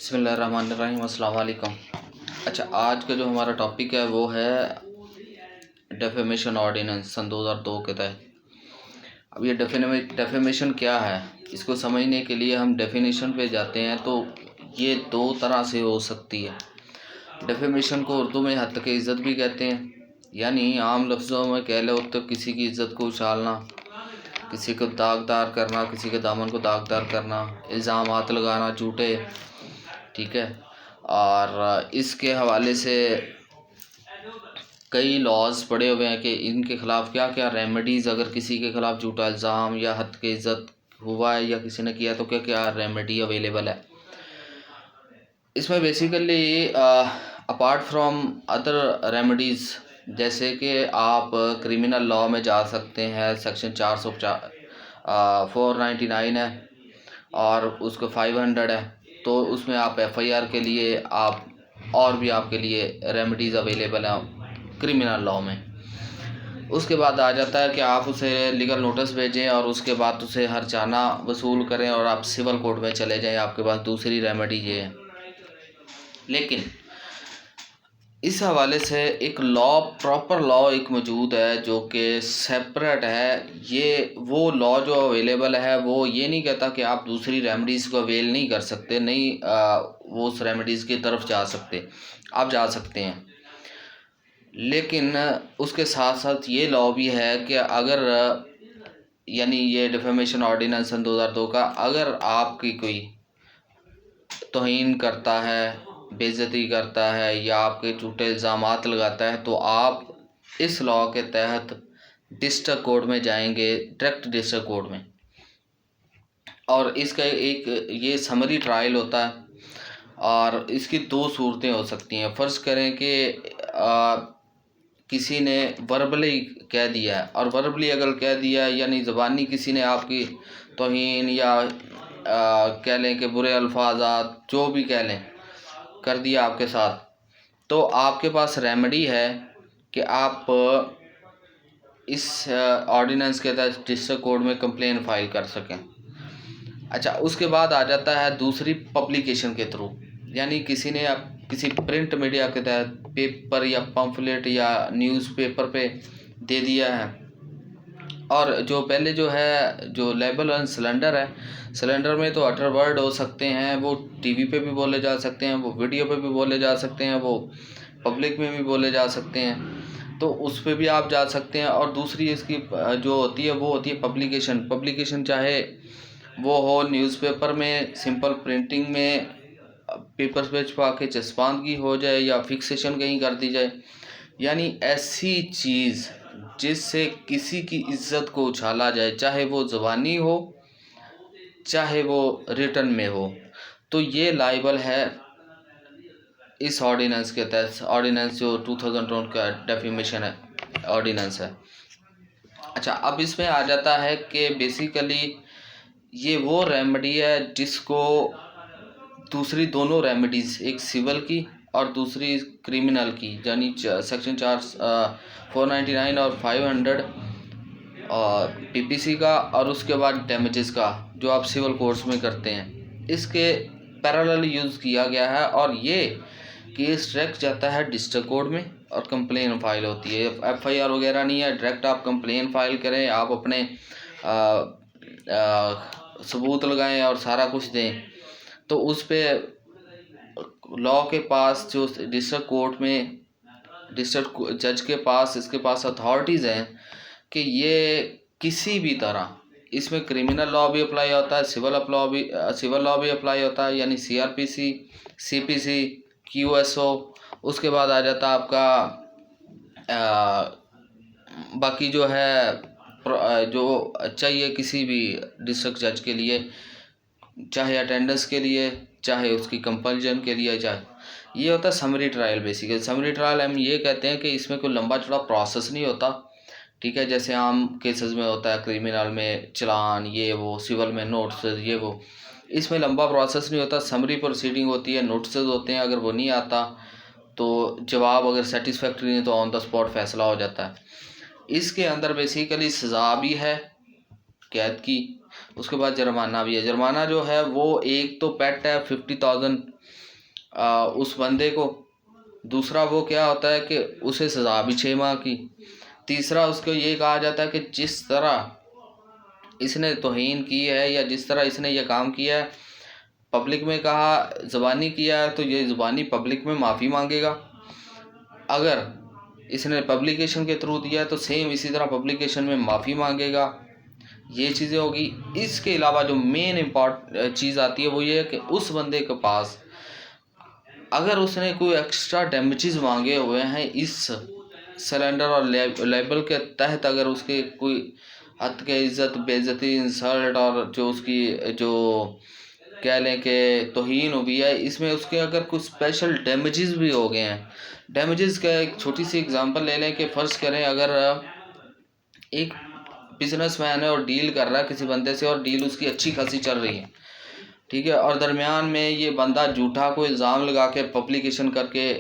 बिस्मिल्लाहिर्रहमानिर्रहीम, अस्सलाम वालेकुम। अच्छा, आज का जो हमारा टॉपिक है वो है डेफेमेशन ऑर्डिनेंस सन 2002 के तहत। अब ये डेफेमेशन क्या है, इसको समझने के लिए हम डेफिनेशन पे जाते हैं। तो ये दो तरह से हो सकती है। डेफेमेशन को उर्दू में हत्क इज़्ज़त भी कहते हैं, यानी आम लफ्ज़ों में कह लो तो किसी की इज़्ज़त को उछालना, किसी को दागदार करना, किसी के दामन को दागदार करना, इल्ज़ामात लगाना झूठे, ठीक है। और इसके हवाले से कई लॉज पड़े हुए हैं कि इनके ख़िलाफ़ क्या क्या रेमेडीज़, अगर किसी के ख़िलाफ़ झूठा इल्ज़ाम या हद के इज़्ज़त हुआ है या किसी ने किया तो क्या क्या रेमेडी अवेलेबल है। इसमें basically apart from other remedies, जैसे कि आप क्रिमिनल लॉ में जा सकते हैं, सेक्शन 499 है और उसको 500 है, तो उसमें आप FIR के लिए आप और भी आपके लिए रेमेडीज़ अवेलेबल हैं क्रिमिनल लॉ में। उसके बाद आ जाता है कि आप उसे लीगल नोटिस भेजें और उसके बाद उसे हर्जाना वसूल करें और आप सिविल कोर्ट में चले जाएं, आपके पास दूसरी रेमेडी ये है। लेकिन इस हवाले से एक लॉ, प्रॉपर लॉ एक मौजूद है जो कि सेपरेट है। ये वो लॉ जो अवेलेबल है वो ये नहीं कहता कि आप दूसरी रेमेडीज़ को अवेल नहीं कर सकते, नहीं वो उस रेमेडीज़ की तरफ जा सकते, आप जा सकते हैं। लेकिन उसके साथ साथ ये लॉ भी है कि अगर यानी ये डिफेमेशन ऑर्डिनेंस सन 2002 का, अगर आपकी कोई तौहीन करता है, बेइज्जती करता है या आपके झूठे इल्ज़ामात लगाता है, तो आप इस लॉ के तहत डिस्ट्रिक्ट कोर्ट में जाएंगे, डायरेक्ट डिस्ट्रिक्ट कोर्ट में। और इसका एक ये समरी ट्रायल होता है और इसकी दो सूरतें हो सकती हैं। फ़र्ज़ करें कि किसी ने वर्बली कह दिया है, और वर्बली अगर कह दिया है यानी ज़बानी किसी ने आपकी तौहीन या कह लें कि बुरे अल्फाजात जो भी कह लें कर दिया आपके साथ, तो आपके पास रेमेडी है कि आप इस ऑर्डिनेंस के तहत डिस्ट्रिक्ट कोर्ट में कंप्लेन फाइल कर सकें। अच्छा, उसके बाद आ जाता है दूसरी पब्लिकेशन के थ्रू, यानी किसी ने आप किसी प्रिंट मीडिया के तहत पेपर या पम्फलेट या न्यूज़पेपर पे दे दिया है। और जो पहले जो है जो लेबल ऑन सिलेंडर है, सिलेंडर में तो अटर वर्ड हो सकते हैं, वो टीवी पे भी बोले जा सकते हैं, वो वीडियो पे भी बोले जा सकते हैं, वो पब्लिक में भी बोले जा सकते हैं, तो उस पर भी आप जा सकते हैं। और दूसरी इसकी जो होती है वो होती है पब्लिकेशन चाहे वो हो न्यूज़पेपर में सिंपल प्रिंटिंग में पेपर्स पे छपा के चस्पानगी हो जाए या फिक्सेशन कहीं कर दी जाए, यानी ऐसी चीज़ जिससे किसी की इज्जत को उछाला जाए, चाहे वो ज़बानी हो चाहे वो रिटर्न में हो, तो ये लाइबल है इस ऑर्डिनेंस के तहत। ऑर्डिनेंस जो 2002 का डेफिमेशन है ऑर्डिनेंस है। अच्छा, अब इसमें आ जाता है कि बेसिकली ये वो रेमेडी है जिसको दूसरी दोनों रेमेडीज़, एक सिविल की और दूसरी क्रिमिनल की, यानी सेक्शन 499 और 500 और PPC का, और उसके बाद डैमेजेस का जो आप सिविल कोर्ट्स में करते हैं, इसके पैरेलल यूज़ किया गया है। और ये केस डायरेक्ट जाता है डिस्ट्रिक्ट कोर्ट में और कंप्लेन फाइल होती है। FIR वगैरह नहीं है, डायरेक्ट आप कंप्लेन फाइल करें, आप अपने सबूत लगाएं और सारा कुछ दें, तो उस पर लॉ के पास जो डिस्ट्रिक्ट कोर्ट में डिस्ट्रिक्ट जज के पास इसके पास अथॉरिटीज़ हैं कि ये किसी भी तरह, इसमें क्रिमिनल लॉ भी अप्लाई होता है, सिविल लॉ भी अप्लाई होता है, यानी CRPC, CPC, QSO। उसके बाद आ जाता है आपका बाकी जो है जो चाहिए किसी भी डिस्ट्रिक्ट जज के लिए, चाहे अटेंडेंस के लिए, चाहे उसकी कंपल्जन के लिए, चाहे ये होता है summary trial. Basically summary trial हम ये कहते हैं कि इसमें कोई लंबा चौड़ा प्रोसेस नहीं होता, ठीक है, जैसे आम केसेस में होता है, क्रिमिनल में चलान ये वो, सिविल में नोटिस ये वो, इसमें लंबा प्रोसेस नहीं होता। समरी प्रोसीडिंग होती है, नोटिस होते हैं, अगर वो नहीं आता तो जवाब अगर सेटिस्फैक्ट्री नहीं तो ऑन द स्पॉट फैसला हो जाता है। इसके अंदर बेसिकली सज़ा भी है कैद की, उसके बाद जुर्माना भी है। जुर्माना जो है वो एक तो पेट है 50,000 उस बंदे को, दूसरा वो क्या होता है कि उसे सज़ा भी 6 माह की, तीसरा उसको ये कहा जाता है कि जिस तरह इसने तौहीन की है या जिस तरह इसने यह काम किया है, पब्लिक में कहा, ज़बानी किया है, तो ये ज़बानी पब्लिक में माफ़ी मांगेगा। अगर इसने पब्लिकेशन के थ्रू दिया है तो सेम इसी तरह पब्लिकेशन में माफ़ी मांगेगा। ये चीज़ें होगी। इसके अलावा जो मेन इम्पॉर्टेंट चीज़ आती है वो ये है कि उस बंदे के पास अगर उसने कोई एक्स्ट्रा डैमेजेस मांगे हुए हैं इस सिलेंडर और लेबल के तहत, अगर उसके कोई हद के इज़्ज़त, बेइज्जती, इंसल्ट और जो उसकी जो कह लें कि तौहीन हुई है, इसमें उसके अगर कुछ स्पेशल डैमेजेस भी हो गए हैं। डैमेजेस का एक छोटी सी एग्जांपल ले लें कि फ़र्ज़ करें अगर एक बिजनेसमैन है और डील कर रहा है किसी बंदे से और डील उसकी अच्छी खासी चल रही है, ठीक है, और दरमियान में ये बंदा झूठा कोई इल्ज़ाम लगा के पब्लिकेशन करके,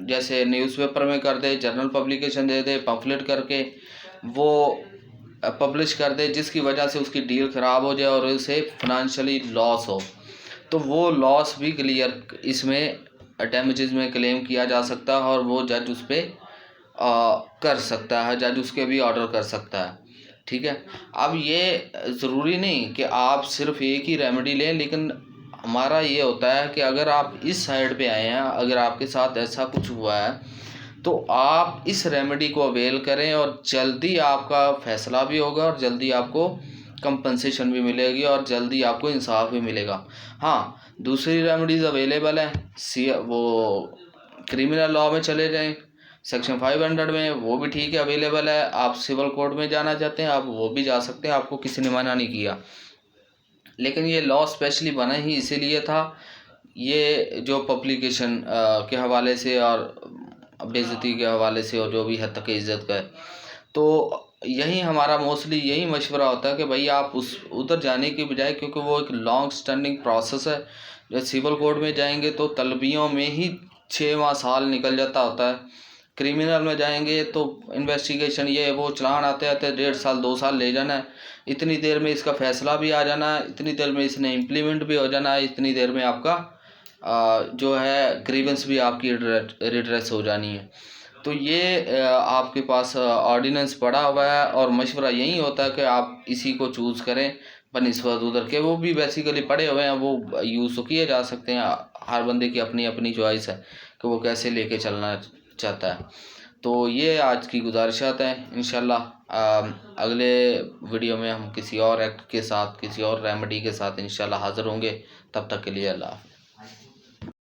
जैसे न्यूज़पेपर में कर दे, जर्नल पब्लिकेशन दे दे, पम्फलेट करके वो पब्लिश कर दे, जिसकी वजह से उसकी डील ख़राब हो जाए और उसे फाइनेंशियली लॉस हो, तो वो लॉस भी क्लियर इसमें डैमेजेस में क्लेम किया जा सकता है और वो जज उस पर कर सकता है, जज उसके भी ऑर्डर कर सकता है। ठीक है, अब ये ज़रूरी नहीं कि आप सिर्फ एक ही रेमेडी लें, लेकिन हमारा ये होता है कि अगर आप इस साइड पे आए हैं, अगर आपके साथ ऐसा कुछ हुआ है तो आप इस रेमेडी को अवेल करें और जल्दी आपका फ़ैसला भी होगा और जल्दी आपको कंपनसेशन भी मिलेगी और जल्दी आपको इंसाफ भी मिलेगा। हाँ, दूसरी रेमेडीज़ अवेलेबल हैं, वो क्रिमिनल लॉ में चले जाएं, सेक्शन 500 में, वो भी ठीक है, अवेलेबल है। आप सिविल कोर्ट में जाना चाहते हैं आप वो भी जा सकते हैं, आपको किसी ने मना नहीं किया। लेकिन ये लॉ स्पेशली बना ही इसीलिए था, ये जो पब्लिकेशन के हवाले से और बेइज्जती के हवाले से और जो भी हद तक इज़्ज़त का है, तो यही हमारा मोस्टली यही मशवरा होता है कि भाई आप उस उधर जाने की बजाय, क्योंकि वो एक लॉन्ग स्टैंडिंग प्रोसेस है, जब सिविल कोर्ट में जाएंगे तो तलबियों में ही 6 माह साल निकल जाता होता है। क्रिमिनल में जाएंगे तो इन्वेस्टिगेशन ये वो चलान आते आते 1.5 साल 2 साल ले जाना है, इतनी देर में इसका फ़ैसला भी आ जाना है, इतनी देर में इसने इम्प्लीमेंट भी हो जाना है, इतनी देर में आपका जो है ग्रीवेंस भी आपकी रिड्रेस हो जानी है। तो ये आपके पास ऑर्डिनेंस पड़ा हुआ है और मशवरा यही होता है कि आप इसी को चूज़ करें बनिस्बत उधर के। वो भी बेसिकली पड़े हुए हैं, वो यूज़ तो किए जा सकते हैं, हर बंदे की अपनी अपनी चॉइस है कि वो कैसे लेके चलना चाहता है। तो ये आज की गुजारिशात हैं। इंशाल्लाह अगले वीडियो में हम किसी और एक्ट के साथ, किसी और रेमेडी के साथ इंशाल्लाह हाज़िर होंगे। तब तक के लिए अल्लाह हाफ़िज़।